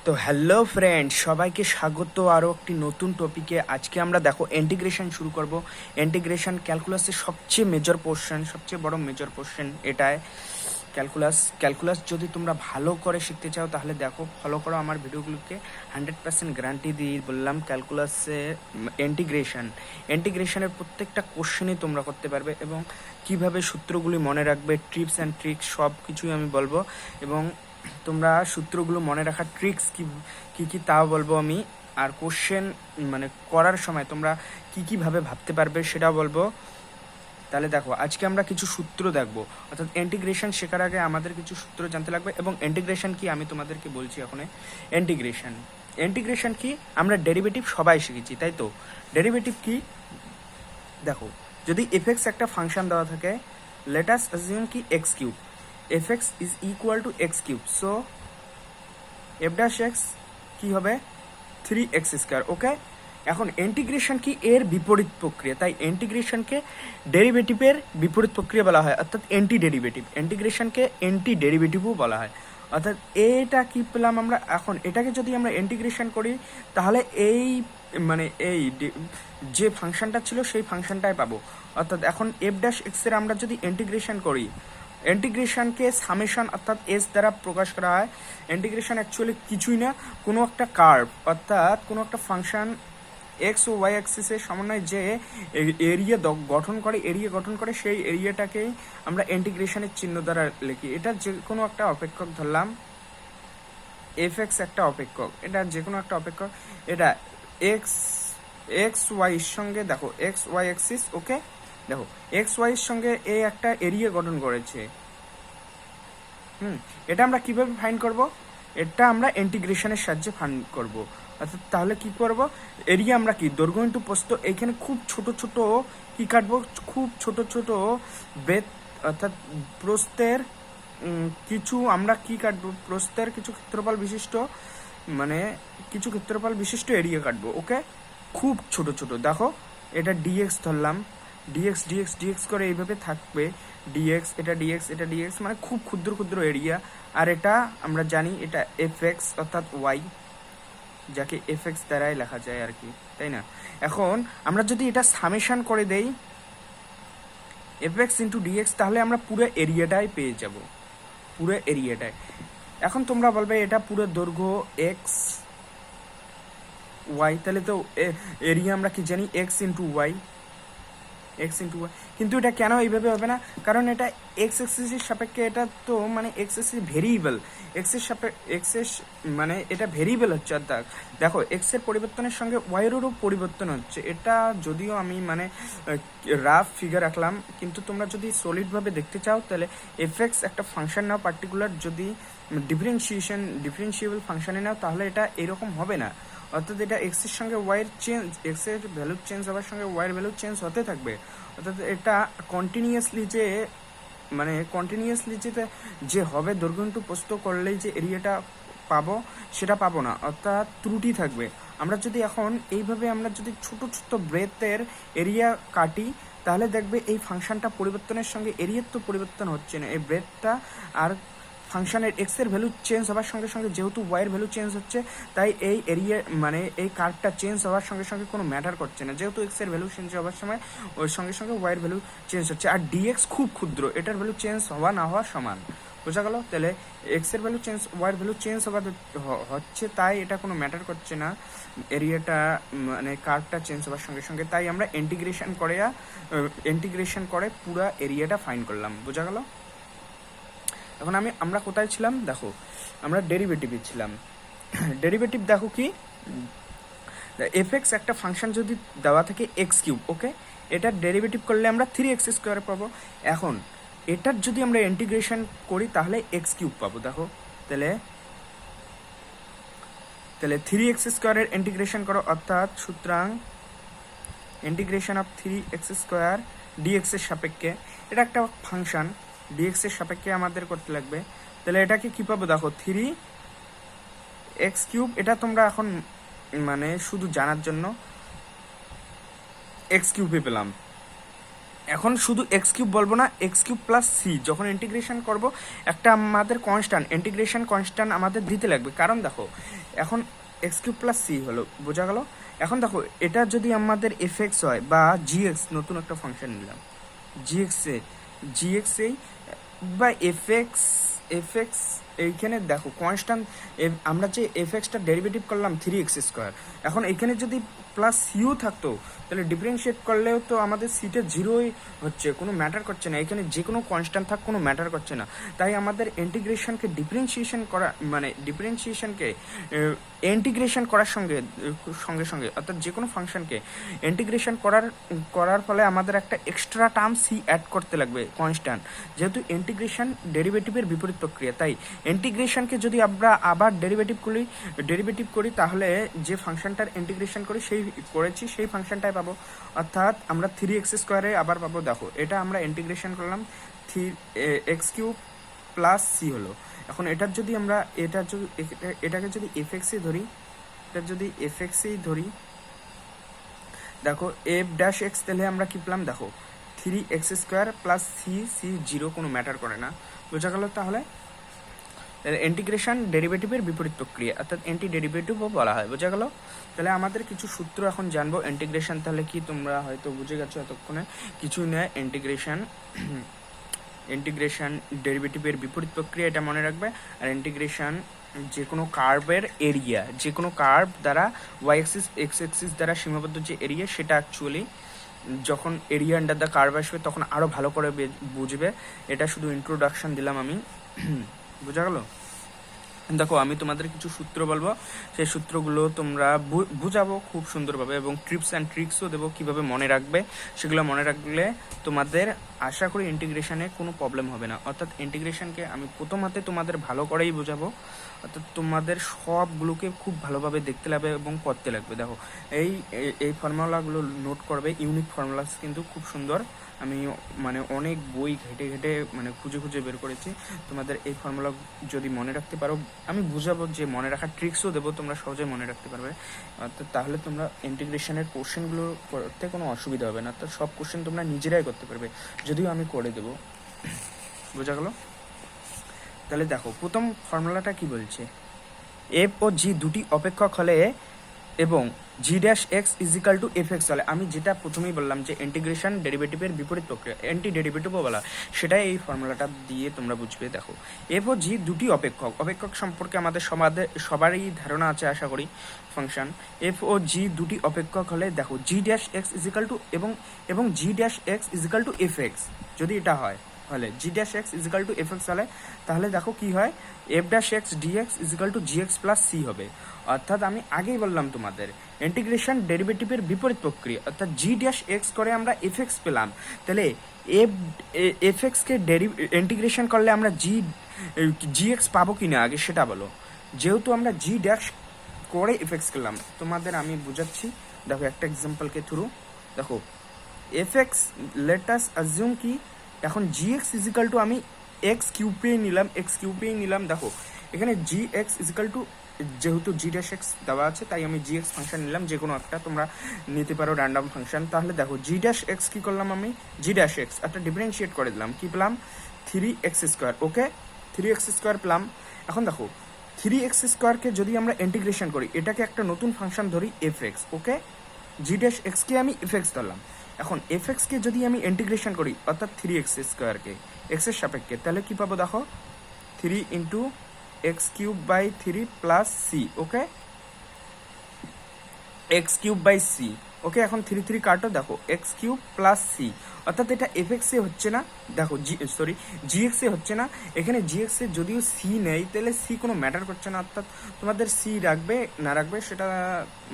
তো hello friend, সবাইকে স্বাগত আরও একটি নতুন টপিকে। আজকে আমরা দেখো ইন্টিগ্রেশন শুরু করব। ইন্টিগ্রেশন ক্যালকুলাসের সবচেয়ে মেজর পোর্শন, সবচেয়ে বড় মেজর পোর্শন এটাই। ক্যালকুলাস যদি তোমরা ভালো করে শিখতে চাও তাহলে দেখো, ফলো করো আমার ভিডিওগুলোকে। 100% গ্যারান্টি দিয়ে বললাম, ক্যালকুলাসে ইন্টিগ্রেশনের প্রত্যেকটা কোশ্চেনই তোমরা করতে পারবে এবং কিভাবে সূত্রগুলি মনে রাখবে, টিপস অ্যান্ড ট্রিক্স সব কিছুই আমি বলবো। এবং তোমরা সূত্রগুলো মনে রাখার ট্রিক্স কি তাও বলবো আমি। আর কোশ্চেন করার সময় তোমরা কীভাবে ভাবতে পারবে সেটাও বলবো। তাহলে দেখো, আজকে আমরা কিছু সূত্র দেখবো, অর্থাৎ ইন্টিগ্রেশন শেখার আগে আমাদের কিছু সূত্র জানতে লাগবে। এবং ইন্টিগ্রেশন কি আমি তোমাদেরকে বলছি এখন। ইন্টিগ্রেশন কি আমরা ডেরিভেটিভ সবাই শিখেছি, তাই তো? ডেরিভেটিভ কি দেখো, যদি এফএক্স একটা ফাংশন দেওয়া থাকে, লেট আস অ্যাজিউম কি x cube, fx is equal to x cube, so f dash x কি হবে 3x স্কয়ার। ওকে, এখন ইন্টিগ্রেশন কি এর বিপরীত প্রক্রিয়া, তাই ইন্টিগ্রেশনকে ডেরিভেটিভের বিপরীত প্রক্রিয়া বলা হয়, অর্থাৎ অ্যান্টি ডেরিভেটিভ। ইন্টিগ্রেশনকে অ্যান্টি ডেরিভেটিভও বলা হয়। অর্থাৎ এটা কি পেলাম আমরা এখন, এটাকে যদি আমরা ইন্টিগ্রেশন করি তাহলে এই যে ফাংশনটা ছিল সেই ফাংশনটাই পাবো। অর্থাৎ এখন এফ ড্যাশ এক্স এর আমরা যদি ইন্টিগ্রেশন করি, ইন্টিগ্রেশনকে সামেশন অর্থাৎ এস দ্বারা প্রকাশ করা হয়। ইন্টিগ্রেশন অ্যাকচুয়ালি কিছুই না, কোনো একটা কার্ভ অর্থাৎ কোনো একটা ফাংশন এক্স ও ওয়াই অ্যাক্সিসের সমন্বয়ে যে এরিয়া গঠন করে সেই এরিয়াটাকেই আমরা ইন্টিগ্রেশনের চিহ্ন দ্বারা লিখি। এটা যে কোনো একটা অপেক্ষক ধরলাম, এফ এক্স একটা অপেক্ষক, এটা যে কোনো একটা অপেক্ষক। এটা এক্স ওয়াই এর সঙ্গে দেখো, এক্স ওয়াই অ্যাক্সিস। ওকে, দেখো এক্স ওয়াই এর সঙ্গে এ একটা এরিয়া গঠন করেছে। এটা আমরা কিভাবে ফাইন্ড করব? এটা আমরা ইন্টিগ্রেশনের সাহায্যে ফাইন্ড করব। অর্থাৎ তাহলে কি করব, এরিয়া আমরা কি দৈর্ঘ্য ইন্টু প্রস্থ, এইখানে খুব ছোট ছোট কি কাটবো, খুব ছোট ছোট বেদ অর্থাৎ প্রস্থের কিছু আমরা কি কাটবো, প্রস্থের কিছু ক্ষেত্রফল বিশিষ্ট এরিয়া কাটবো। ওকে, খুব ছোট ছোট। দেখো এটা ডিএক্স ধরলাম, ডিএক্স করে এইভাবে থাকবে, ডিএক্স এটা ডিএক্স মানে খুব ক্ষুদ্র ক্ষুদ্র এরিয়া। আর এটা আমরা জানি এটা এফ এক্স অর্থাৎ ওয়াই, যাকে এফ এক্স দ্বারাই লেখা যায় আর কি, তাই না? এখন আমরা যদি এটা সামেশন করে দেই এফ এক্স ইন্টু ডিএক্স, তাহলে আমরা পুরো এরিয়াটাই পেয়ে যাব, পুরো এরিয়াটাই। এখন তোমরা বলবে এটা পুরো দৈর্ঘ্য এক্স ওয়াই, তাহলে তো এরিয়া আমরা কি জানি এক্স ইন্টু ওয়াই, কিন্তু এটা কেন এইভাবে হবে না? কারণ এটা এক্স এক্সিসের সাপেক্ষে, এটা তো এক্স এক্সিস ভেরিয়েবল, এটা ভেরিয়েবল হচ্ছে। অর্থাৎ দেখো এক্স এর পরিবর্তনের সঙ্গে ওয়াই এরও পরিবর্তন হচ্ছে। এটা যদিও আমি রাফ ফিগার রাখলাম, কিন্তু তোমরা যদি সলিডভাবে দেখতে চাও তাহলে এফ এক্স একটা ফাংশন নাও পার্টিকুলার, যদি ডিফারেন্সিয়েবল ফাংশনে নাও তাহলে এটা এরকম হবে না। অর্থাৎ এটা এক্স এর সঙ্গে ওয়াই এর চেঞ্জ, এক্স এর ভ্যালু চেঞ্জ হওয়ার সঙ্গে ওয়াই এর ভ্যালু চেঞ্জ হতে থাকবে। অর্থাৎ এটা কন্টিনিউয়াসলি যে হবে, দৈর্ঘ্য ইনটু প্রস্থ করলেই যে এরিয়াটা পাবো সেটা পাবো না, অর্থাৎ ত্রুটি থাকবে। আমরা যদি এখন এইভাবে আমরা যদি ছোট ছোট ব্রেথের এরিয়া কাটি, তাহলে দেখবে এই ফাংশনটা পরিবর্তনের সঙ্গে এরিয়ার তো পরিবর্তন হচ্ছে না, এই ব্রেথটা আর ফাংশনের এক্স এর ভ্যালু চেঞ্জ হওয়ার সঙ্গে সঙ্গে যেহেতু ওয়াই এর ভ্যালু চেঞ্জ হচ্ছে, তাই এই এরিয়া এই কার্ভটা চেঞ্জ হওয়ার সঙ্গে সঙ্গে কোনো ম্যাটার করছে না, যেহেতু এক্স এর ভ্যালু চেঞ্জ হওয়ার সময় ওর সঙ্গে সঙ্গে ওয়াই এর ভ্যালু চেঞ্জ হচ্ছে। আর ডিএক্স খুব ক্ষুদ্র, এটার ভ্যালু চেঞ্জ হওয়া না হওয়া সমান, বোঝা গেল? তাহলে এক্স এর ভ্যালু চেঞ্জ, ওয়াই এর ভ্যালু চেঞ্জ হচ্ছে, তাই এটা কোনো ম্যাটার করছে না এরিয়াটা কার্ভটা চেঞ্জ হওয়ার সঙ্গে সঙ্গে। তাই আমরা ইন্টিগ্রেশন করে পুরো এরিয়াটা ফাইন্ড করলাম, বোঝা গেল? এখন আমরা কোথায় ছিলাম? দেখো আমরা ডেরিভেটিভে ছিলাম। ডেরিভেটিভ দেখো কি, এফ এক্স একটা ফাংশন যদি দেওয়া থাকে এক্স কিউব, ওকে, এটার ডেরিভেটিভ করলে আমরা 3x স্কোয়ার পাবো। এখন এটার যদি আমরা ইন্টিগ্রেশন করি তাহলে এক্স কিউব পাবো। দেখো তাহলে 3x স্কোয়ারের ইন্টিগ্রেশন করো, অর্থাৎ সুতরাং integration of 3x square dx এর সাপেক্ষে, এটা একটা ফাংশন ডিএক্স এর সাপেক্ষে আমাদের করতে লাগবে। তাহলে এটাকে কি পাবো? দেখো 3x কিউব, এটা তোমরা এখন শুধু জানার জন্য এক্স কিউবে পেলাম। এখন শুধু এক্স কিউব বলবো না, এক্স কিউব প্লাস সি যখন ইন্টিগ্রেশন করব একটা আমাদের কনস্ট্যান্ট ইন্টিগ্রেশন কনস্ট্যান্ট আমাদের দিতে লাগবে, কারণ দেখো এখন এক্স কিউব প্লাস সি হলো, বোঝা গেল। এখন দেখো এটা যদি আমাদের এফ এক্স হয় বা জি এক্স, নতুন একটা ফাংশন নিলাম জি এক্স এই বা এফ এক্স এইখানে দেখো কনস্ট্যান্ট, আমরা যে এফ এক্সটা ডেরিভেটিভ করলাম 3x², এখন এখানে যদি প্লাস সিও থাকতো তাহলে ডিফারেন্সিয়েট করলেও তো আমাদের সিটে জিরোই হচ্ছে, কোনো ম্যাটার করছে না, এখানে যে কোনো কনস্ট্যান্ট থাক কোনো ম্যাটার করছে না। তাই আমাদের ইন্টিগ্রেশনকে ডিফারেন্সিয়েশন করা মানে ডিফারেন্সিয়েশনকে ইন্টিগ্রেশন করার সঙ্গে সঙ্গে সঙ্গে অর্থাৎ যে কোনো ফাংশনকে ইন্টিগ্রেশন করার ফলে আমাদের একটা এক্সট্রা টার্ম সি অ্যাড করতে লাগবে কনস্ট্যান্ট, যেহেতু ইন্টিগ্রেশন ডেরিভেটিভের বিপরীত প্রক্রিয়া। তাই ইন্টিগ্রেশনকে যদি আমরা আবার ডেরিভেটিভ করি তাহলে যে ফাংশনটার ইন্টিগ্রেশন করেছি সেই ফাংশনটাই পাবো, অর্থাৎ আমরা 3x² আবার পাবো। দেখো এটা আমরা ইন্টিগ্রেশন করলাম x³ প্লাস সি হলো। এখন এটার যদি আমরা এটাকে যদি এফএক্সই ধরি, দেখো এফ ড্যাশ এক্স, তাহলে আমরা কি পেলাম দেখো 3x² প্লাস সি 0, কোনো ম্যাটার করে না, বোঝা গেল। তাহলে ইন্টিগ্রেশন ডেরিভেটিভের বিপরীত প্রক্রিয়া অর্থাৎ অ্যান্টি ডেরিভেটিভও বলা হয়, বোঝা গেল। তাহলে আমাদের কিছু সূত্র এখন জানবো ইন্টিগ্রেশন, তাহলে কি তোমরা হয়তো বুঝে গেছো এতক্ষণে, কিছুই নয়। ইন্টিগ্রেশন ডেরিভেটিভের বিপরীত প্রক্রিয়া, এটা মনে রাখবে। আর ইন্টিগ্রেশন যে কোনো কার্ভের এরিয়া, যে কোনো কার্ভ দ্বারা ওয়াই অ্যাক্সিস এক্স অ্যাক্সিস দ্বারা সীমাবদ্ধ যে এরিয়া, সেটা অ্যাকচুয়ালি যখন এরিয়া আন্ডার দ্য কার্ভ আসবে তখন আরও ভালো করে বুঝবে। এটা শুধু ইন্ট্রোডাকশন দিলাম আমি, বোঝা গেল। দেখো আমি তোমাদের কিছু সূত্র বলবো, সেই সূত্রগুলো তোমরা বুঝাবো খুব সুন্দরভাবে, এবং টিপস অ্যান্ড ট্রিক্সও দেবো কীভাবে মনে রাখবে। সেগুলো মনে রাখলে তোমাদের আশা করি ইন্টিগ্রেশনে কোনো প্রবলেম হবে না। অর্থাৎ ইন্টিগ্রেশনকে আমি প্রথম হাতে তোমাদের ভালো করেই বোঝাবো, অর্থাৎ তোমাদের সবগুলোকে খুব ভালোভাবে দেখতে লাগবে এবং করতে লাগবে। দেখো এই ফর্মুলাগুলো নোট করবে, ইউনিক ফর্মুলাস কিন্তু খুব সুন্দর। আমি মানে অনেক বই ঘেটে মানে খুঁজে বের করেছি। তোমাদের এই ফর্মুলা যদি মনে রাখতে পারো, আমি বুঝাবো যে মনে রাখার ট্রিক্সও দেবো, তোমরা সহজে মনে রাখতে পারবে। তাহলে তোমরা ইন্টিগ্রেশনের কোশ্চেনগুলো করতে কোনো অসুবিধা হবে না, তো সব কোশ্চেন তোমরা নিজেরাই করতে পারবে, যদিও আমি করে দেবো, বোঝা গেল। তাহলে দেখো প্রথম ফর্মুলাটা কি বলছে, এফ ও জি দুটি অপেক্ষক হলে এবং G dash X equal to F X হলে, আমি যেটা প্রথমেই বললাম যে ইন্টিগ্রেশন ডেরিভেটিভের বিপরীত প্রক্রিয়া, অ্যান্টি ডেরিভেটিভও বলা, সেটাই এই ফর্মুলাটা দিয়ে তোমরা বুঝবে। দেখো এফ ও জি দুটি অপেক্ষক সম্পর্কে আমাদের সবারই ধারণা আছে আশা করি। ফাংশন এফ ও জি দুটি অপেক্ষক হলে দেখো G dash X equal to এবং G dash X equal to F X, যদি এটা হয় হলে G dash X equal to F X হলে, তাহলে দেখো কি হয়, F dash X dx equal to G X plus C হবে। অর্থাৎ আমি আগেই বললাম তোমাদের ইন্টিগ্রেশন ডেরিভেটিভের বিপরীত প্রক্রিয়া, অর্থাৎ জি ড্যাশ এক্স করে আমরা এফ এক্স পেলাম, তাহলে এফ এক্সকে ইন্টিগ্রেশন করলে আমরা জি এক্স পাবো কিনা আগে সেটা বলো। যেহেতু আমরা জি ড্যাশ করে এফ এক্স পেলাম, তোমাদের আমি বুঝাচ্ছি। দেখো একটা এক্সাম্পলকে থ্রু, দেখো F x let us assume কি এখন জি এক্স ইজিক্যাল টু আমি এক্স কিউবেই নিলাম। দেখো এখানে জি এক্স ইজিক্যাল টু, যেহেতু জি ড্যাশ এক্স দেওয়া আছে তাই আমি জি এক্স ফাংশন নিলাম, যে কোনো একটা তোমরা নিতে পারো র্যান্ডম ফাংশন। তাহলে দেখো জি ড্যাশ এক্স কী করলাম, আমি জি ড্যাশ এক্স একটা ডিফারেন্সিয়েট করে দিলাম, কী পেলাম 3x², ওকে 3x² পেলাম। এখন দেখো 3x² যদি আমরা ইন্টিগ্রেশন করি, এটাকে একটা নতুন ফাংশন ধরি এফ এক্স, ওকে জি ড্যাশ এক্সকে আমি এফ এক্স ধরলাম। এখন এফ এক্সকে যদি আমি ইন্টিগ্রেশন করি অর্থাৎ 3x²কে এক্সের সাপেক্ষে, তাহলে কি পাবো দেখো 3 ইন্টু x³/3 প্লাস সি, ওকে x³/c, ওকে। এখন 3 কাটো, দেখো x³ প্লাস সি, অর্থাৎ এটা এফ এক্সে হচ্ছে না, দেখো জি এক্সে হচ্ছে না, এখানে জি এক্সে যদিও সি নেই তাহলে সি কোনো ম্যাটার করছে না, অর্থাৎ তোমাদের সি রাখবে না রাখবে সেটা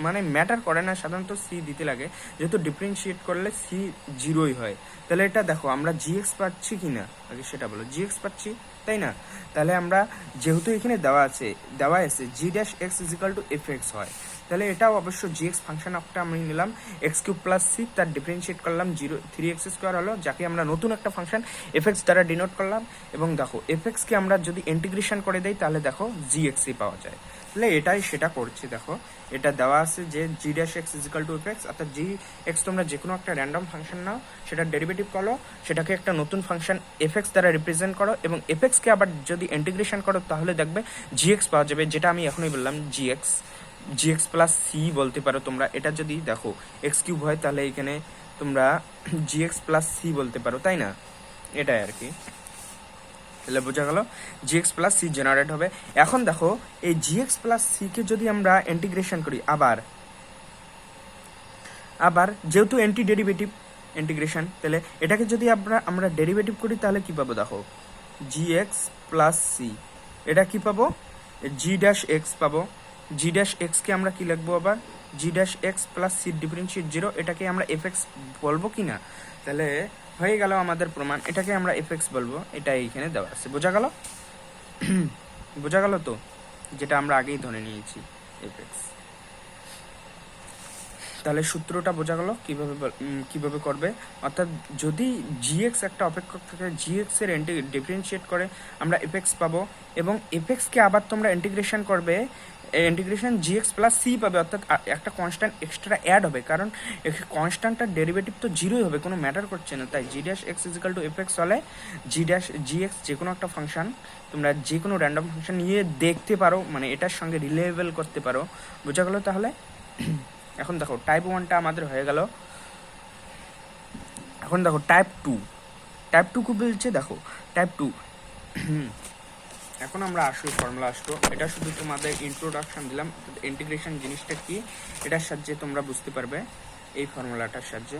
মানে ম্যাটার করে না, সাধারণত সি দিতে লাগে, যেহেতু ডিফারেন্সিয়েট করলে সি 0ই হয়। তাহলে এটা দেখো আমরা জি এক্স পাচ্ছি কি না আগে সেটা বলো, জি এক্স পাচ্ছি তাই না। তাহলে আমরা যেহেতু এখানে দেওয়া আছে G dash X equal to F X হয়, তাহলে এটাও অবশ্য জি এক্স ফাংশন একটা আমি নিলাম x³ প্লাস সি, তার ডিফারেন্সিয়েট করলাম 3x² স্কোয়ার হলো, যাকে আমরা নতুন একটা ফাংশন এফএক্স দ্বারা ডিনোট করলাম। এবং দেখো এফএক্সকে আমরা যদি ইন্টিগ্রেশন করে দেই তাহলে দেখো জিএক্সই পাওয়া যায়। তাহলে এটাই সেটা করছি। দেখো এটা দেওয়া আছে যে G dash X equal to FX, অর্থাৎ জি এক্স তোমরা যে কোনো একটা র্যান্ডম ফাংশন নাও, সেটা ডেরিভেটিভ করো, সেটাকে একটা নতুন ফাংশন এফএক্স দ্বারা রিপ্রেজেন্ট করো, এবং এফএক্সকে আবার যদি ইন্টিগ্রেশন করো তাহলে দেখবে জিএক্স পাওয়া যাবে, যেটা আমি এখনই বললাম জিএক্স প্লাস সি বলতে পারো তোমরা। এটা যদি দেখো এক্স কিউব হয় তাহলে এখানে তোমরা জিএক্স প্লাস সি বলতে পারো, তাই না? এটাই আর কি। তাহলে বোঝা গেল জিএক্স প্লাস সি জেনারেট হবে। এখন দেখো এই জিএক্স প্লাস সি কে যদি আমরা ইন্টিগ্রেশন করি আবার যেহেতু অ্যান্টি ডেরিভেটিভ ইন্টিগ্রেশন, তাহলে এটাকে যদি আমরা ডেরিভেটিভ করি তাহলে কি পাবো? দেখো জিএক্স প্লাস সি, এটা কি পাবো? জি ড্যাশ এক্স পাবো। জি ড্যাশ এক্সকে আমরা কি লিখবো আবার? G dash X plus C differentiate 0, এটাকে আমরা এফএক্স বলবো কি না? তাহলে হয়ে গেল আমাদের প্রমাণ, এটাকে আমরা এফএক্স বলবো। এটা এইখানে দেওয়া আছে, বোঝা গেল? বোঝা গেল তো, যেটা আমরা আগেই ধরে নিয়েছি এফএক্স। তাহলে সূত্রটা বোঝা গেল কিভাবে করবে। অর্থাৎ যদি জিএক্স একটা অপেক্ষক থাকে, জিএক্স এর ডিফারেন্সিয়েট করে আমরা এফএক্স পাবো, এবং এফএক্সকে আবার তোমরা ইন্টিগ্রেশন করবে, ইন্টিগ্রেশন জিএক্স প্লাস সি পাবে, অর্থাৎ একটা কনস্ট্যান্ট এক্সট্রা অ্যাড হবে, কারণ কনস্ট্যান্টটার ডেরিভেটিভ তো জিরোই হবে, কোনো ম্যাটার করছে না। তাই G dash X equal to FX হলে জিএক্স যে কোনো একটা ফাংশন তোমরা যে কোনো র্যান্ডম ফাংশন নিয়ে দেখতে পারো, মানে এটার সঙ্গে রিলেভেল করতে পারো। বোঝা গেল তাহলে? এখন দেখো টাইপ 1টা আমাদের হয়ে গেল। এখন দেখো টাইপ 2 খুব বলছে। দেখো টাইপ 2 এখন আমরা আসল ফর্মুলা আসবো। এটা শুধু তোমাদের ইন্ট্রোডাকশন দিলাম, ইন্টিগ্রেশন জিনিসটা কি এটার সাহায্যে তোমরা বুঝতে পারবে, এই ফর্মুলাটার সাহায্যে।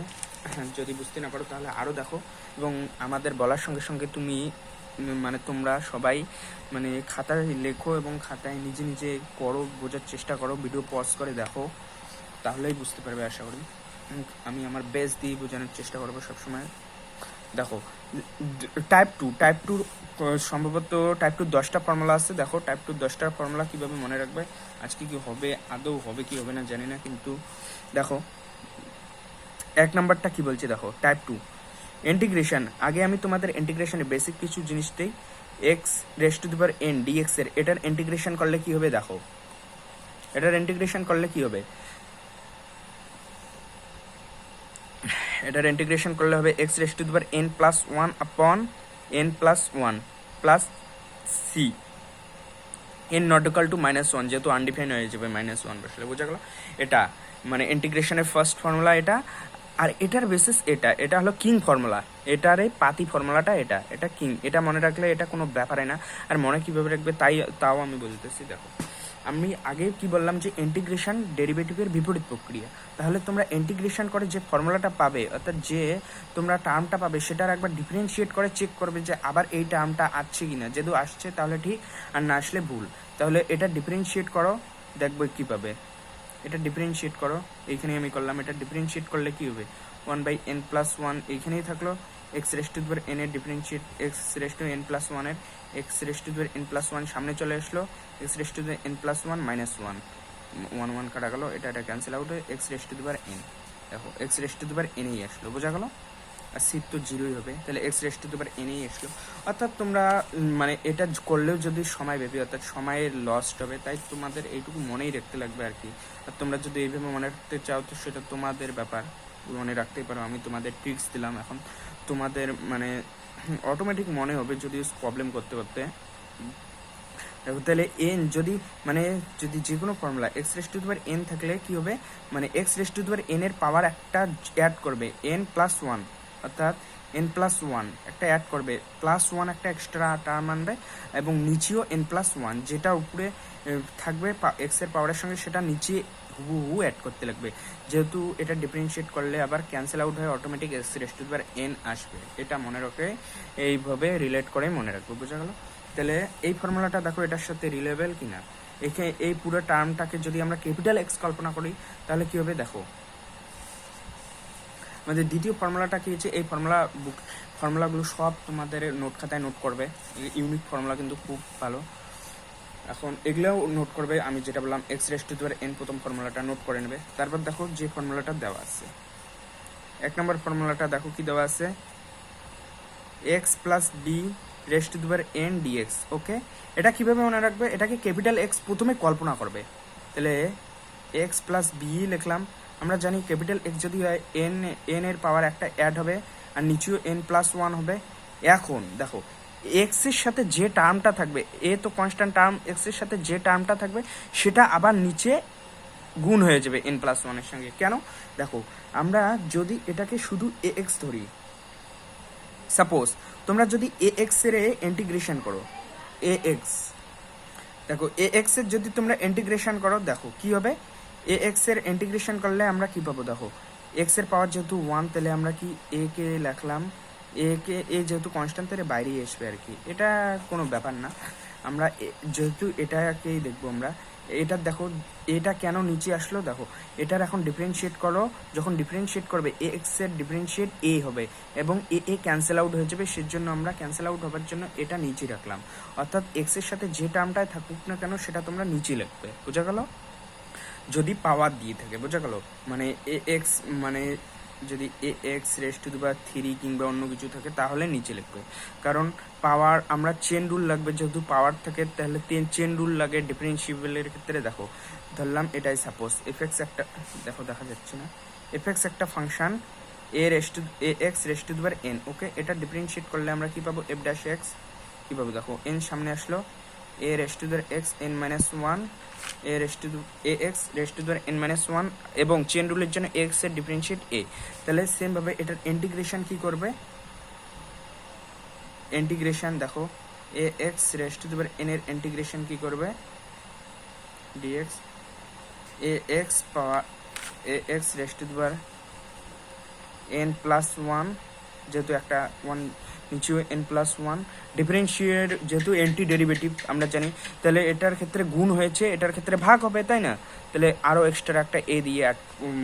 যদি বুঝতে না পারো তাহলে আরও দেখো, এবং আমাদের বলার সঙ্গে সঙ্গে তুমি মানে তোমরা সবাই মানে খাতায় লেখো এবং খাতায় নিজে নিজে করো, বোঝার চেষ্টা করো, ভিডিও পজ করে দেখো, তাহলেই বুঝতে পারবে আশা করি। আমি আমার বেস্ট দিয়ে বোঝানোর চেষ্টা করবো সবসময়। দেখো টাইপ টু সম্ভবত টাইপ 2 10টা ফর্মুলা আছে। দেখো টাইপ 2 10টা ফর্মুলা কীভাবে মনে রাখবে, আজকে কি হবে, আদৌ হবে কি হবে না জানি না, কিন্তু দেখো 1 নাম্বারটা কি বলছে। দেখো টাইপ 2 ইন্টিগ্রেশন। আগে আমি তোমাদের ইন্টিগ্রেশনের বেসিক কিছু জিনিস দিই। X raise to the power N dx এর এটার ইন্টিগ্রেশন করলে কি হবে? দেখো এটার ইন্টিগ্রেশন করলে কি হবে? এটার ইন্টিগ্রেশন করলে হবে x raise to the power N plus 1 upon n plus 1 plus c n not equal to -1, যেহেতু আনডিফাইন হয়ে যাবে -1 বসলে। বোঝা গেল? এটা মানে ইন্টিগ্রেশনের ফার্স্ট ফর্মুলা এটা, আর এটার বেসিস এটা হলো কিং ফর্মুলা। এটার এই পাতি ফর্মুলাটা এটা কিং। এটা মনে রাখলে এটা কোনো ব্যাপারে না। আর মনে কীভাবে রাখবে তাও আমি বলতেছি। দেখো আমি আগে কি বললাম যে ইন্টিগ্রেশন ডেরিভেটিভের বিপরীত প্রক্রিয়া। তাহলে তোমরা ইন্টিগ্রেশন করে যে ফর্মুলাটা পাবে, অর্থাৎ যে তোমরা টার্মটা পাবে, সেটার একবার ডিফারেন্সিয়েট করে চেক করবে যে আবার এই টার্মটা আসছে কিনা। যেহেতু আসছে তাহলে ঠিক, আর না আসলে ভুল। তাহলে এটা ডিফারেন্সিয়েট করো, দেখবে কি পাবে। এটা ডিফারেন্সিয়েট করো, এইখানে আমি করলাম। এটা ডিফারেন্সিয়েট করলে কি হবে? 1/n+1 এইখানেই থাকলো। X raise to the power n এর differentiate x raise to n+1 এর x raise to the power n+1 সামনে চলে আসলো। X raise to the n+1 -1 1 কাটা গেল, এটা ক্যান্সেল আউট হয়ে x raise to the power n। দেখো x raise to the power n আসলো। বোঝা গেল? আর সিট তো জিরোই হবে, তাহলে x raise to the power n আসলো। অর্থাৎ তোমরা মানে এটা করলেও যদি সময় ব্যাপী, অর্থাৎ সময়ের লস্ট হবে, তাই তোমাদের এইটুকু মনেই রাখতে লাগবে আর কি। আর তোমরা যদি এইভাবে মনে রাখতে চাও তো সেটা তোমাদের ব্যাপার, মনে রাখতেই পারো। আমি তোমাদের ট্রিক্স দিলাম, এখন তোমাদের মানে অটোমেটিক মনে হবে যদি প্রবলেম করতে করতে। দেখো তাহলে এন যদি যে কোনো formula x raise to the power n থাকলে কি হবে? মানে x raise to the power n এর পাওয়ার একটা অ্যাড করবে n+1, অর্থাৎ n+1 একটা অ্যাড করবে, +1 একটা এক্সট্রা টার্ম আনবে, এবং নিচেও n+1 যেটা উপরে থাকবে এক্স এর পাওয়ারের সঙ্গে সেটা নিচে হুবহু অ্যাড করতে লাগবে। যেহেতু এটা ডিফারেন্সিয়েট করলে আবার ক্যান্সেল আউট হয়ে automatic x raise to the power n আসবে। এটা মনে রাখে, এইভাবে রিলেট করে মনে রাখবো। বোঝা গেল? তাহলে এই ফর্মুলাটা দেখো এটার সাথে রিলেভেল কিনা। এই পুরো টার্মটাকে যদি আমরা ক্যাপিটাল এক্স কল্পনা করি তাহলে কি হবে? দেখো আমাদের দ্বিতীয় ফর্মুলাটা কি হচ্ছে, এই ফর্মুলাগুলো সব তোমাদের নোট খাতায় নোট করবে। ইউনিক ফর্মুলা কিন্তু খুব ভালো। এখন এগুলোও নোট করবে। আমি যেটা বললাম x raise to the power n প্রথম ফর্মুলাটা নোট করে নেবে। তারপর দেখো যে ফর্মুলাটা দেওয়া আছে এক নম্বর ফর্মুলাটা দেখো কি দেওয়া আছে, X plus B raise to the power N dx. Okay, এটা কিভাবে মনে রাখবে, এটাকে ক্যাপিটাল এক্স প্রথমে কল্পনা করবে। তাহলে এক্স প্লাস বি লিখলাম। আমরা জানি ক্যাপিটাল এক্স যদি হয় এন, এন এর পাওয়ার একটা অ্যাড হবে আর নিচেও এন প্লাস ওয়ান হবে। এখন দেখো এক্স এর সাথে যে টার্মটা থাকবে, এ তো কনস্ট্যান্ট টার্ম, এক্স এর সাথে যে টার্মটা থাকবে সেটা আবার নিচে গুণ হয়ে যাবে এন প্লাস ওয়ানের সঙ্গে। কেন, দেখো আমরা যদি এটাকে শুধু এ এক্স ধরি, সাপোজ তোমরা যদি এ এক্স এর ইন্টিগ্রেশন করো, এ এক্স, দেখো এ এক্স এর যদি তোমরা ইন্টিগ্রেশন করো, দেখো কি হবে, এ এক্স এর ইন্টিগ্রেশন করলে আমরা কি পাবো, দেখো এক্স এর পাওয়ার যেহেতু ওয়ান, তাহলে আমরা কি এ কে লিখলাম, এ কে, এ যেহেতু কনস্ট্যান্ট তাহলে বাইরেই আসবে আর কি, এটা কোনো ব্যাপার না। আমরা যেহেতু এটাকেই দেখবো আমরা, এটা দেখো এটা কেন নিচে আসলো, দেখো এটার এখন ডিফারেন্সিয়েট করো, যখন ডিফারেন্সিয়েট করবে এ এক্স এর ডিফারেন্সিয়েট এ হবে এবং এ ক্যান্সেল আউট হয়ে যাবে, সেজন্য আমরা ক্যান্সেল আউট হবার জন্য এটা নিচে রাখলাম। অর্থাৎ এক্স এর সাথে যে টার্মটাই থাকুক না কেন সেটা তোমরা নিচে লিখবে, বোঝা গেল? যদি পাওয়ার দিয়ে থাকে, বোঝা গেল? মানে এ এক্স, মানে যদি এ এক্স রেস টু দি পাওয়ার 3 কিংবা অন্য কিছু থাকে তাহলে নিচে লিখবে, কারণ পাওয়ার আমরা চেন রুল লাগবে, যেহেতু পাওয়ার থাকে তাহলে চেন রুল লাগে ডিফারেন্সিয়েবলের ক্ষেত্রে। দেখো ধরলাম এটাই সাপোজ এফ এক্স একটা, দেখো দেখা যাচ্ছে না, এফ এক্স একটা function A X raise to the power N. Okay, এটা ডিফারেন্সিয়েট করলে আমরা কি পাবো, এফ ড্যাশ এক্স কি পাবো, দেখো এন সামনে আসলো, এ raise to the power x N minus one, A X raise to the power N minus one, এবং চেন রুলের জন্য এক্স এর ডিফারেন্সিয়েট এ। তাহলে সেম ভাবে এটার ইন্টিগ্রেশন কি করবে, ইন্টিগ্রেশন দেখো A X raise to the power N এর ইন্টিগ্রেশন কি করবে, dx A X power A X raise to the power N plus one, যেহেতু একটা ওয়ান নিচেও এন প্লাস ওয়ান, ডিফারেন্সিয়েট যেহেতু এন্টি ডেরিভেটিভ আমরা জানি, তাহলে এটার ক্ষেত্রে গুণ হয়েছে, এটার ক্ষেত্রে ভাগ হবে, তাই না? তাহলে আরও এক্সট্রা একটা এ দিয়ে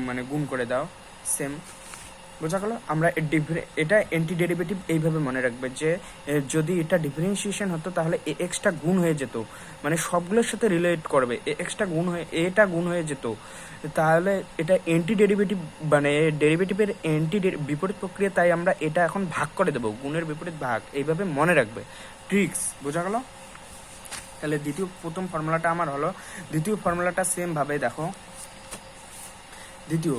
মানে গুণ করে দাও, সেম, বোঝা গেল? আমরা এটা এন্টি ডেরিভেটিভ এইভাবে মনে রাখবে যে যদি এটা ডিফারেন্সিয়েশন হতো তাহলে এ এক্সটা গুণ হয়ে যেত, মানে সবগুলোর সাথে রিলেট করবে, এ এক্সটা গুণ হয়ে এটা গুণ হয়ে যেত, তাহলে এটা এন্টি ডেরিভেটিভ, মানে ডেরিভেটিভের বিপরীত প্রক্রিয়া, তাই আমরা এটা এখন ভাগ করে দেবো, গুণের বিপরীত ভাগ, এইভাবে মনে রাখবে, ট্রিক্স, বোঝা গেল? তাহলে প্রথম ফর্মুলাটা আমার হলো, দ্বিতীয় ফর্মুলাটা সেম ভাবে দেখো, দ্বিতীয়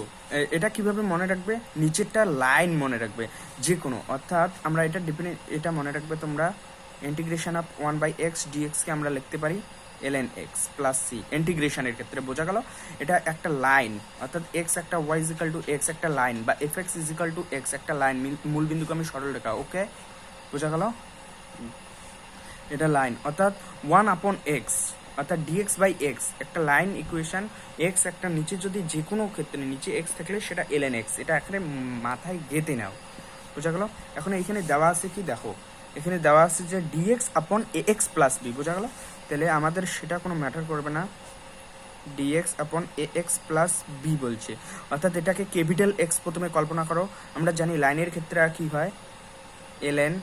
এটা কিভাবে মনে রাখবে, নিচেরটা লাইন মনে রাখবে যে কোনো, অর্থাৎ আমরা এটা মনে রাখবে তোমরা, ইন্টিগ্রেশন অফ 1/x dx কে আমরা লিখতে পারি ln x প্লাস সি, ইন্টিগ্রেশনের ক্ষেত্রে, বোঝা গেল? এটা একটা লাইন, অর্থাৎ x একটা y ইজিক্যাল টু x একটা লাইন, বা fx ইজিক্যাল টু x একটা লাইন, মূল বিন্দুকে আমি সরল রেখা। ওকে, বোঝা গেল? এটা লাইন, অর্থাৎ 1/x, অর্থাৎ dx বাই x একটা লাইন ইকুয়েশন, x একটা নিচে যদি যে কোনো ক্ষেত্রে নিচে x থাকলে সেটা ln x, এটা এখানে মাথায় গেঁথে নাও, বোঝা গেল? এখন এখানে দেওয়া আছে কি, দেখো এখানে দেওয়া আছে যে dx আপন ax প্লাস b, বোঝা গেল? তাহলে আমাদের সেটা কোনো ম্যাটার করবে না, dx আপন ax প্লাস b বলছে, অর্থাৎ এটাকে ক্যাপিটাল x প্রথমে কল্পনা করো। আমরা জানি লাইনের ক্ষেত্রে আর কি হয়, ln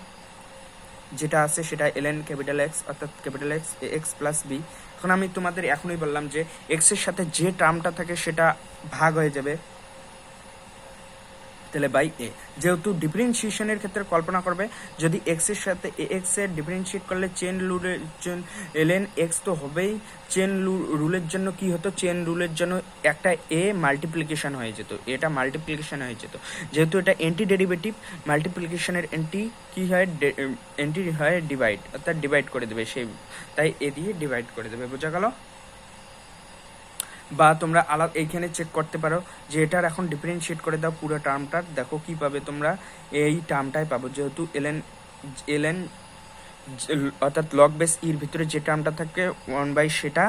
যেটা আছে সেটা ln ক্যাপিটাল x, অর্থাৎ capital x ax plus b। এখন আমি তোমাদের এখনই বললাম যে x এর সাথে যে টার্মটা থাকে সেটা ভাগ হয়ে যাবে, তাহলে বাই এ, যেহেতু ডিফারেন্সিয়েশনের ক্ষেত্রে কল্পনা করবে, যদি x এর সাথে ax এর ডিফারেন্সিয়েট করলে চেন রুলের জন্য ln x তো হবেই, চেন রুলের জন্য কি হতো, চেন রুলের জন্য একটা এ মাল্টিপ্লিকেশন হয়ে যেত, এটা মাল্টিপ্লিকেশন হয়ে যেত, যেহেতু এটা এন্টি ডেরিভেটিভ, মাল্টিপ্লিকেশনের এন্টি কি হয়, এন্টি হয় ডিভাইড, অর্থাৎ ডিভাইড করে দেবে সেই, তাই এ দিয়ে ডিভাইড করে দেবে, বোঝা গেল? বা তোমরা আলাদা এইখানে চেক করতে পারো যে এটার এখন ডিফারেন্সিয়েট করে দাও পুরো টার্মটার, দেখো কি পাবে তোমরা, এই টার্মটাই পাবো, যেহেতু ln অর্থাৎ লগ বেস এর ভিতরে যে টার্মটা থাকে 1/, সেটা,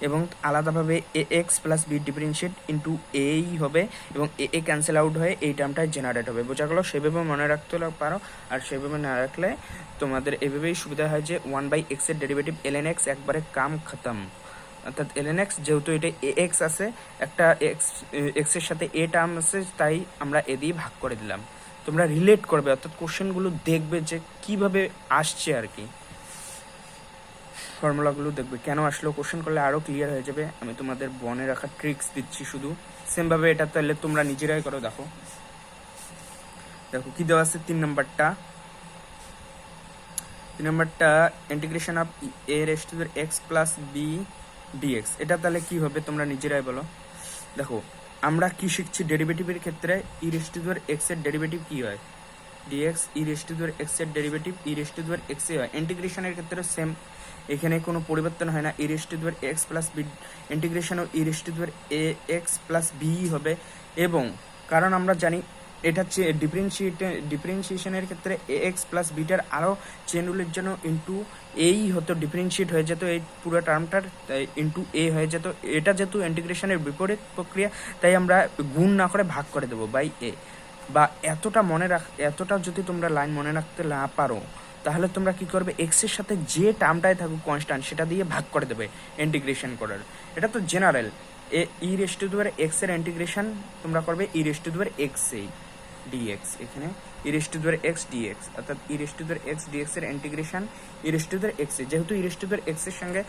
এবং আলাদাভাবে ax plus b differentiate into এই হবে, এবং এ ক্যান্সেল আউট হয়ে এই টার্মটাই জেনারেট হবে, বোঝা গেল? সেভাবে মনে রাখতে পারো, আর সেভাবে না রাখলে তোমাদের এভাবেই সুবিধা হয় যে 1/x এর ডেরিভেটিভ ln x একবারে কাম খতম, অর্থাৎ ln x যেহেতু এটা ax আছে, একটা x এর সাথে a টার্ম আছে, তাই আমরা এ দিয়ে ভাগ করে দিলাম। তোমরা রিলেট করবে, অর্থাৎ কোশ্চেনগুলো দেখবে যে কিভাবে আসছে আর কি, ফর্মুলাগুলো দেখবে কেন আসলো, কোশ্চেন করলে আরও ক্লিয়ার হয়ে যাবে। আমি তোমাদের বনে রাখা ট্রিক্স দিচ্ছি শুধু, সেমভাবে এটা তাহলে তোমরা নিজেরাই করো, দেখো দেখো কি দেওয়া আছে 3 নাম্বারটা integration of a raise to x plus b dx. এটা তাহলে কি হবে তোমরা নিজেরাই বলো। দেখো আমরা কি শিখছি ডেরিভেটিভের ক্ষেত্রে, ই রেস টু এক্স এর ডেরিভেটিভ কি হয়, dx E raise to X এর derivative E raise to X এ হয়। ইন্টিগ্রেশনের ক্ষেত্রে সেম, এখানে কোনো পরিবর্তন হয় না, E raise to x plus B integration ও E raise to A x plus B হবে। এবং কারণ আমরা জানি এটা হচ্ছে ডিফারেন্সিয়েশনের ক্ষেত্রে এ এক্স প্লাস বিটার আরও চেন রুলের জন্য ইন্টু এই হতো, ডিফারেন্সিয়েট হয়ে যেত এই পুরো টার্মটার ইন্টু এ হয়ে যেত। এটা যেহেতু ইন্টিগ্রেশনের বিপরীত প্রক্রিয়া, তাই আমরা গুণ না করে ভাগ করে দেবো বাই এ। বা এতটা যদি তোমরা লাইন মনে রাখতে না পারো, তাহলে তোমরা কি করবে, এক্স এর সাথে যে টার্মটায় থাকুক কনস্ট্যান্ট সেটা দিয়ে ভাগ করে দেবে ইন্টিগ্রেশন করার। এটা তো general. E raise to X এর ইন্টিগ্রেশন তোমরা করবে ই raise to X A dx, এখানে ই রেস টু এক্স ডিএক্স, অর্থাৎ ই রেস টু এক্স ডিএক্স এর integration e raise to X এ। যেহেতু ই রেস টু এক্স এর সঙ্গে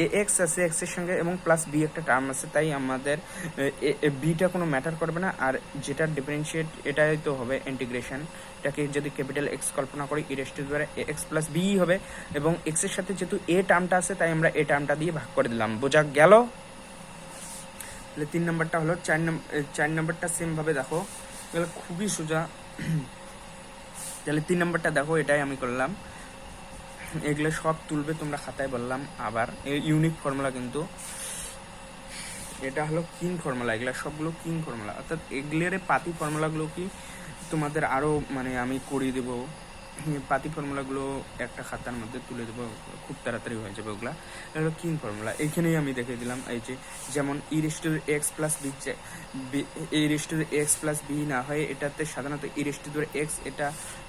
এ এক্স আছে, এক্স এর সঙ্গে এবং প্লাস বি একটা টার্ম আছে, তাই আমাদের বিটা কোনো ম্যাটার করবে না। আর যেটা ডিফারেন্সিয়েট এটাই তো হবে ইন্টিগ্রেশন। এটাকে যদি ক্যাপিটাল এক্স কল্পনা করি, E raise to x plus B হবে, এবং এক্স এর সাথে যেহেতু এ টার্মটা আছে, তাই আমরা এ টার্মটা দিয়ে ভাগ করে দিলাম। বোঝা গেল? তাহলে 3 নম্বরটা হলো। 4 নম্বরটা সেম ভাবে দেখো, এগুলো খুবই সোজা। তাহলে 3 নম্বরটা দেখো, এটাই আমি করলাম। এগুলো সব তুলবে তোমরা খাতায়, বললাম আবার ইউনিক ফর্মুলা, কিন্তু এটা হলো কিং ফর্মুলা, এগুলো সবগুলো কিং ফর্মুলা। অর্থাৎ এগুলোর পাতি ফর্মুলাগুলো কি তোমাদের আরও মানে আমি করিয়ে দেবো, পাতি ফর্মুলাগুলো একটা খাতার মধ্যে তুলে দেবো, খুব তাড়াতাড়ি হয়ে যাবে ওগুলা। এগুলো কিং ফর্মুলা, এইখানেই আমি দেখে দিলাম। এই যে যেমন e raise to x plus b, e raise to x plus b না হয় এটাতে সাধারণত ই রেস টু এক্স, এটা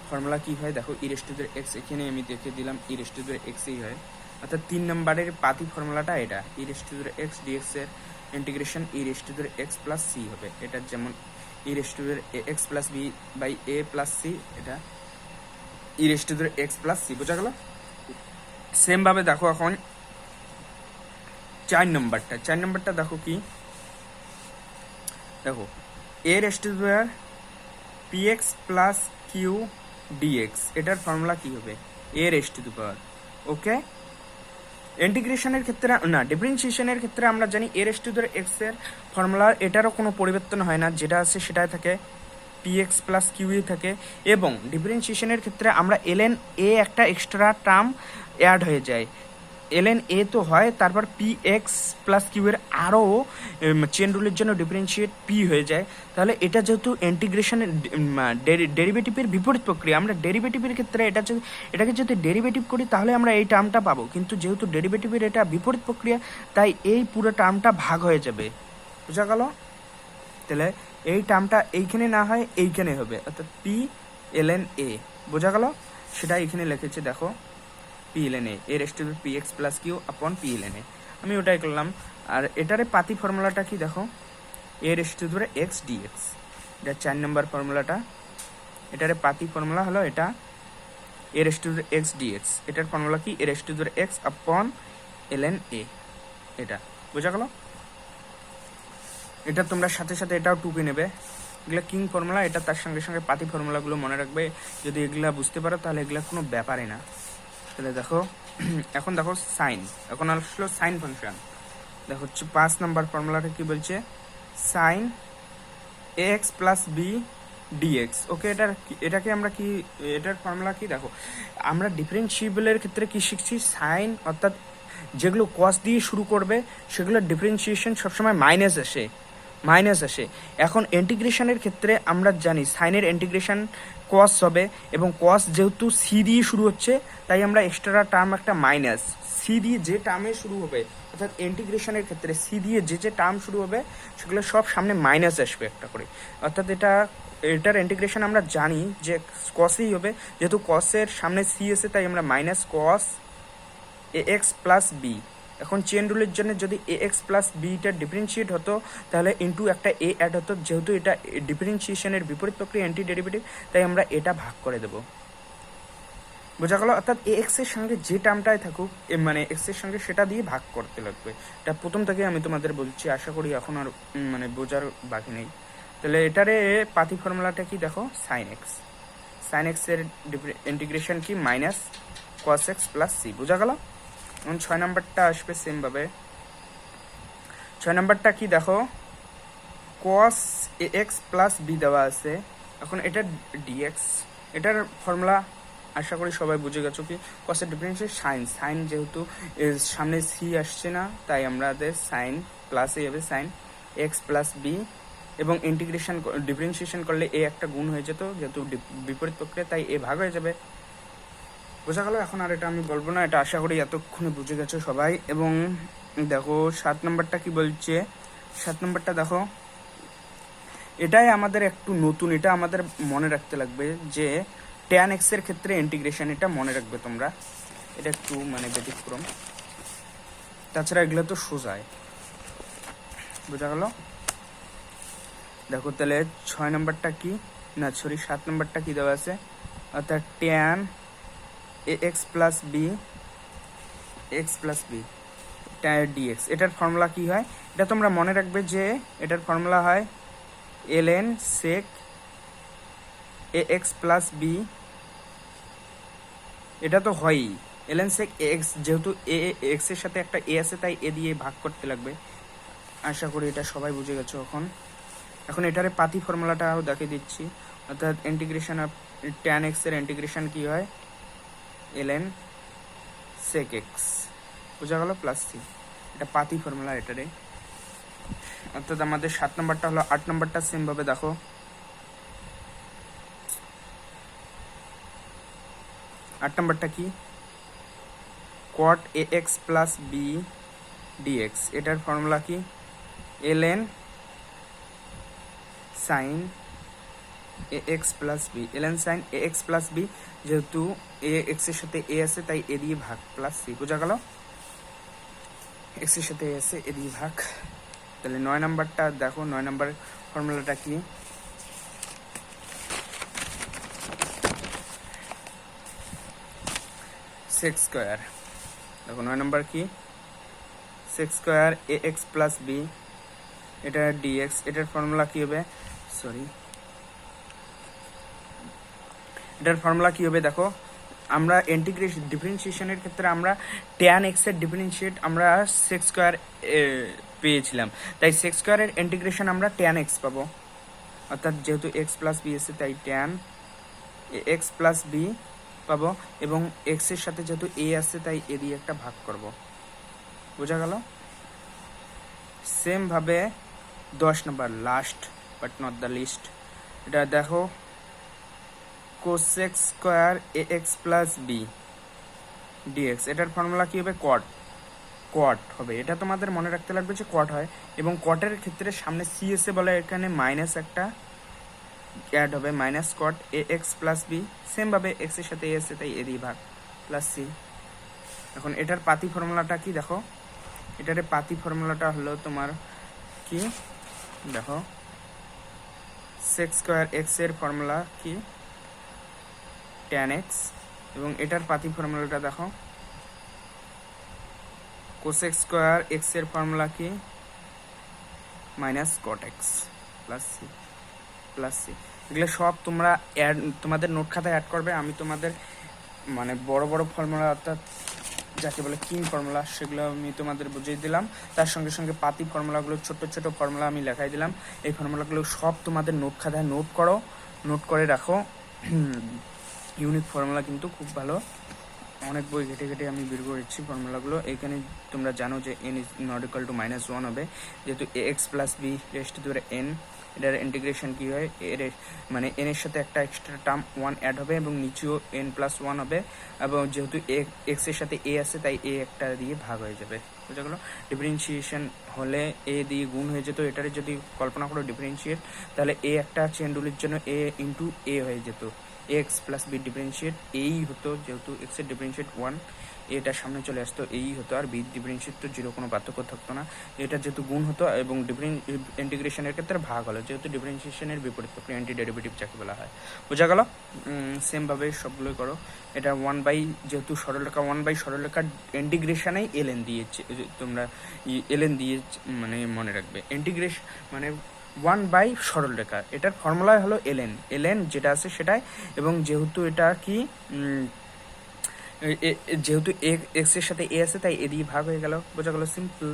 ফর্মুলা কি হয় দেখো, ই রেস টু এক্স, এখানে আমি দেখে দিলাম ই রেস টু এক্সই হয়। অর্থাৎ 3 নম্বরের পাতি ফর্মুলাটা এটা, e raise to x dx এর integration e raise to x plus C হবে। এটা যেমন e raise to x plus b by a plus c, এটা e raise to x plus c. বোঝা গেল? সেম ভাবে দেখো এখন 4 নম্বরটা দেখো কি, দেখো a raise to p x plus q dx, এটার ফর্মুলা কি হবে, এ রেস টু দি পাওয়ার। ওকে, ইন্টিগ্রেশনের ক্ষেত্রে না, ডিফারেন্সিয়েশনের ক্ষেত্রে আমরা জানি এ রেস টু এক্স এর ফর্মুলা, এটারও কোনো পরিবর্তন হয় না, যেটা আছে সেটাই থাকে, পি এক্স প্লাস কিউই থাকে। এবং ডিফারেন্সিয়েশনের ক্ষেত্রে আমরা এলএন এ একটা এক্সট্রা টার্ম অ্যাড হয়ে যায়, এলএন এ তো হয়, তারপর পি এক্স প্লাস কিউ এর আরও চেন রুলের জন্য ডিফারেন্সিয়েট পি হয়ে যায়। তাহলে এটা যেহেতু ইন্টিগ্রেশনের ডেরিভেটিভের বিপরীত প্রক্রিয়া, আমরা ডেরিভেটিভের ক্ষেত্রে এটাকে যদি ডেরিভেটিভ করি তাহলে আমরা এই টার্মটা পাবো, কিন্তু যেহেতু ডেরিভেটিভের এটা বিপরীত প্রক্রিয়া, তাই এই পুরো টার্মটা ভাগ হয়ে যাবে। বোঝা গেল? তাহলে এই টার্মটা এইখানে না হয় এইখানে হবে, অর্থাৎ পি এলএন এ। বোঝা গেল? সেটা এখানে লিখেছে দেখো, p ln a raise to p x plus q upon p ln a, আমি ওটাই করলাম। আর এটারে পাতি ফর্মুলাটা কি দেখো, a raise to x dx, এটা 4 নম্বর ফর্মুলাটা। এটারে পাতি ফর্মুলা হলো এটা a raise to x dx, এটার ফর্মুলা কি, a raise to x upon ln a. এটা বোঝা গেল? এটা তোমরা সাথে সাথে এটাও টুকে নেবে, এগুলা কিং ফর্মুলা, এটা তার সঙ্গে সঙ্গে পাতি ফর্মুলাগুলো মনে রাখবে। যদি এগুলা বুঝতে পারো তাহলে এগুলা কোনো ব্যাপারই না। তাহলে দেখো এখন দেখো সাইন, এখন আসলো সাইন ফাংশন। দেখো হচ্ছে 5 নম্বর ফর্মুলাটা কি বলছে, সাইন এ এক্স প্লাস বি ডিএক্স। ওকে, এটাকে আমরা কি, এটার ফর্মুলা কি দেখো, আমরা ডিফারেন্সিয়েবলের ক্ষেত্রে কি শিখছি, সাইন অর্থাৎ যেগুলো কস দিয়ে শুরু করবে সেগুলোর ডিফারেন্সিয়েশন সবসময় মাইনাস আসে। এখন ইন্টিগ্রেশনের ক্ষেত্রে আমরা জানি সাইনের ইন্টিগ্রেশন কস হবে, এবং কস যেহেতু সি দিয়ে শুরু হচ্ছে, তাই আমরা এক্সট্রা টার্ম একটা মাইনাস, সি দিয়ে যে টার্মে শুরু হবে, অর্থাৎ ইন্টিগ্রেশনের ক্ষেত্রে সি দিয়ে যে টার্ম শুরু হবে সেগুলো সব সামনে মাইনাস আসবে একটা করে। অর্থাৎ এটার ইন্টিগ্রেশন আমরা জানি যে কসই হবে, যেহেতু কসের সামনে সি এসে, তাই আমরা মাইনাস কস এ এক্স প্লাস বি। এখন চেন রুলের জন্য যদি এ এক্স প্লাস বিটা ডিফারেন্সিয়েট হতো, তাহলে ইন্টু একটা এ অ্যাড হতো, যেহেতু এটা ডিফারেন্সিয়েশনের বিপরীত প্রক্রিয়া অ্যান্টি ডেরিভেটিভ, তাই আমরা এটা ভাগ করে দেবো। বোঝা গেল? অর্থাৎ এ এক্স এর সঙ্গে যে টার্মটাই থাকুক, মানে এক্স এর সঙ্গে সেটা দিয়ে ভাগ করতে লাগবে। এটা প্রথম থেকে আমি তোমাদের বলছি, আশা করি এখন আর মানে বোঝার বাকি নেই। তাহলে এটারে পাতি ফর্মুলাটা কি দেখো, সাইন এক্স। সাইন এক্স এর ইন্টিগ্রেশন কি, minus cos x plus c. বোঝা গেল? এখন 6 নম্বরটা আসবে সেম ভাবে। 6 নম্বরটা কি দেখো, কস এ এক্স প্লাস বি দেওয়া আছে। এখন এটা ডিএক্স, এটার ফর্মুলা আশা করি সবাই বুঝে গেছো কি, কসের ডিফারেন্সিয়েট সাইন। সাইন যেহেতু সামনে সি আসছে না, তাই আমাদের সাইন প্লাস এ হবে সাইন এক্স প্লাস বি, এবং ইন্টিগ্রেশন ডিফারেন্সিয়েশন করলে এ একটা গুণ হয়ে যেত, যেহেতু বিপরীত প্রক্রিয়া তাই এ ভাগ হয়ে যাবে। বোঝা গেল? এখন আর এটা আমি বলবো না, এটা আশা করি এতক্ষণে বুঝে গেছো সবাই। এবং দেখো 7 নম্বরটা কি বলছে। 7 নম্বরটা দেখো, এটাই আমাদের একটু নতুন, এটা আমাদের মনে রাখতে লাগবে যে ট্যান এক্স এর ক্ষেত্রে ইন্টিগ্রেশন, এটা মনে রাখবে তোমরা। এটা একটু মানে ব্যতিক্রম, তাছাড়া এগুলো তো সোজায়। বোঝা গেল? দেখো তাহলে 6 নম্বরটা কি, না সরি 7 নম্বরটা কি দেওয়া আছে, অর্থাৎ tan a x plus b, x plus b dx. এটার ফর্মুলা কি হয়, এটা তোমরা মনে রাখবে যে এটার ফর্মুলা হয় ln sec ax plus b. এটা তো হয়ই ln sec ax, যেহেতু এ এক্স এর সাথে একটা এ আছে তাই এ দিয়ে ভাগ করতে লাগবে। আশা করি এটা সবাই বুঝে গেছো। এখন এটারে পাতি ফর্মুলাটাও দেখিয়ে দিচ্ছি, অর্থাৎ ইন্টিগ্রেশন অফ ট্যান এক্স এর ইন্টিগ্রেশন কি হয়, ln sec x। বোঝা গেল? প্লাস সি, এটা পাতি ফর্মুলা এটারে। অর্থাৎ আমাদের 7 নম্বরটা হলো। 8 নম্বরটা সেম ভাবে দেখো, 8 নম্বরটা কি, cot ax plus b dx. এটার ফর্মুলা কি, ln sin ax plus b, ln sin ax plus b, যেহেতু এ এক্স এর সাথে এ আছে তাই এ দিয়ে ভাগ প্লাস সি। বোঝা গেল? এক্স এর সাথে এ আছে, এ দিয়ে ভাগ। তাহলে 9 নম্বরটা দেখো, 9 নম্বর ফর্মুলাটা কি, সেক স্কোয়ার। দেখো 9 নম্বর কি, sec square a x plus b, এটা ডিএক্স। এটার ফর্মুলা কি হবে, সরি এটার ফর্মুলা কি হবে দেখো, আমরা ইন্টিগ্রেশন ডিফারেন্সিয়েশনের ক্ষেত্রে আমরা ট্যান এক্স এর ডিফারেন্সিয়েট আমরা সেক স্কোয়ার পেয়েছিলাম, তাই সেক স্কোয়ারের ইন্টিগ্রেশন আমরা ট্যান এক্স পাবো। অর্থাৎ যেহেতু এক্স প্লাস বি এসে তাই ট্যান এক্স প্লাস বি পাবো, এবং এক্স এর সাথে যেহেতু এ আছে তাই এ দিয়ে একটা ভাগ করব। বোঝা গেল? সেম ভাবে 10 নম্বর, last but not the least, এটা দেখো cosec square a x plus b dx. এটার ফর্মুলা কি হবে, কট হবে। এটা তোমাদের মনে রাখতে লাগবে যে কট হয়, এবং কটের ক্ষেত্রে সামনে সি এসে বলে এখানে মাইনাস একটা অ্যাড হবে, মাইনাস কট এ এক্স প্লাস বি। সেম ভাবে এক্স এর সাথে এ এসে তাই এ দিয়ে ভাগ প্লাস সি। এখন এটার পাতি ফর্মুলাটা কি দেখো, এটার পাতি ফর্মুলাটা হলো তোমার কি দেখো, সেক স্কোয়ার এক্স এর ফর্মুলা কি, ট্যান এক্স, এবং এটার পাতি ফর্মুলাটা দেখো কোসেক স্কোয়ার এক্স এর ফর্মুলা কি, minus cot x plus c plus c. এগুলো সব তোমরা তোমাদের নোট খাতায় অ্যাড করবে। আমি তোমাদের মানে বড় বড় ফর্মুলা, অর্থাৎ যাকে বলে কিং ফর্মুলা, সেগুলো আমি তোমাদের বুঝিয়ে দিলাম। তার সঙ্গে সঙ্গে পাতি ফর্মুলাগুলো ছোট ছোট ফর্মুলা আমি লেখাই দিলাম। এই ফর্মুলাগুলো সব তোমাদের নোট খাতায় নোট করো, নোট করে রাখো। ইউনিক ফর্মুলা কিন্তু খুব ভালো, অনেক বই ঘেটে ঘেটে আমি বের করেছি ফর্মুলাগুলো। এখানে তোমরা জানো যে N is not equal to -1 হবে, যেহেতু a x plus B rest ধরে এন। এটার ইন্টিগ্রেশন কি হয়, এর মানে এন এর সাথে একটা এক্সট্রা টার্ম 1 অ্যাড হবে, এবং নিচেও n প্লাস 1 হবে, এবং যেহেতু এক্স এর সাথে এ আছে তাই এ একটা দিয়ে ভাগ হয়ে যাবে। বুঝা গেল? ডিফারেন্সিয়েশন হলে এ দিয়ে গুণ হয়ে যেত। এটারে যদি কল্পনা করো ডিফারেন্সিয়েট, তাহলে এ একটা চেন রুলের জন্য এ ইন্টু এ হয়ে যেত। এক্স প্লাস বি ডিফারেন্সিয়েট এই হতো, যেহেতু এক্স এর ডিফারেন্সিয়েট 1, এটা সামনে চলে আসতো এই হতো, আর বি ডিফারেন্সিয়েট তো জিরো, কোনো পার্থক্য থাকতো না। এটা যেহেতু গুণ হতো, এবং ইন্টিগ্রেশনের ক্ষেত্রে ভাগ হলো, যেহেতু ডিফারেন্সিয়েশনের বিপরীত প্রক্রিয়া অ্যান্টি ডেরিভেটিভ যাকে বলা হয়। বোঝা গেল? সেম ভাবে সবগুলোই করো। এটা 1/, যেহেতু সরলরেখা 1/, সরলরেখার ইন্টিগ্রেশনেই এলএন দিয়েছে, তোমরা এলএন দিয়ে মানে মনে রাখবে। ইন্টিগ্রেশন মানে 1 বাই সরলরেখা। এটার ফর্মুলা হলো এলএন যেটা আছে সেটাই, এবং যেহেতু এটা কি যেহেতু এক্স এর সাথে এ আছে তাই এ দিয়ে ভাগ হয়ে গেল, বোঝা গেল, সিম্পল।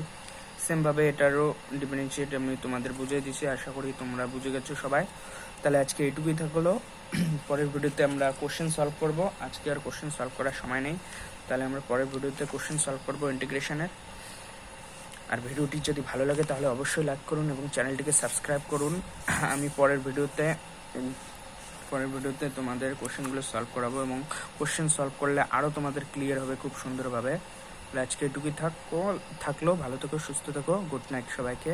সেমভাবে এটারও ডিফারেন্সিয়েট আমি তোমাদের বুঝিয়ে দিয়েছি, আশা করি তোমরা বুঝে গেছো সবাই। তাহলে আজকে এইটুকুই থাকলো, পরের ভিডিওতে আমরা কোশ্চেন সলভ করব। আজকে আর কোশ্চেন সলভ করার সময় নেই, তাহলে আমরা পরের ভিডিওতে কোশ্চেন সলভ করব ইন্টিগ্রেশনের। আর ভিডিওটি যদি ভালো লাগে তাহলে অবশ্যই লাইক করুন এবং চ্যানেলটিকে সাবস্ক্রাইব করুন। আমি পরের ভিডিওতে তোমাদের কোশ্চেনগুলো সলভ করাবো, এবং কোশ্চেন সলভ করলে আরও তোমাদের ক্লিয়ার হবে খুব সুন্দরভাবে। আজকে এটুকুই থাকলো, ভালো থেকো, সুস্থ থেকো, গুড নাইট সবাইকে।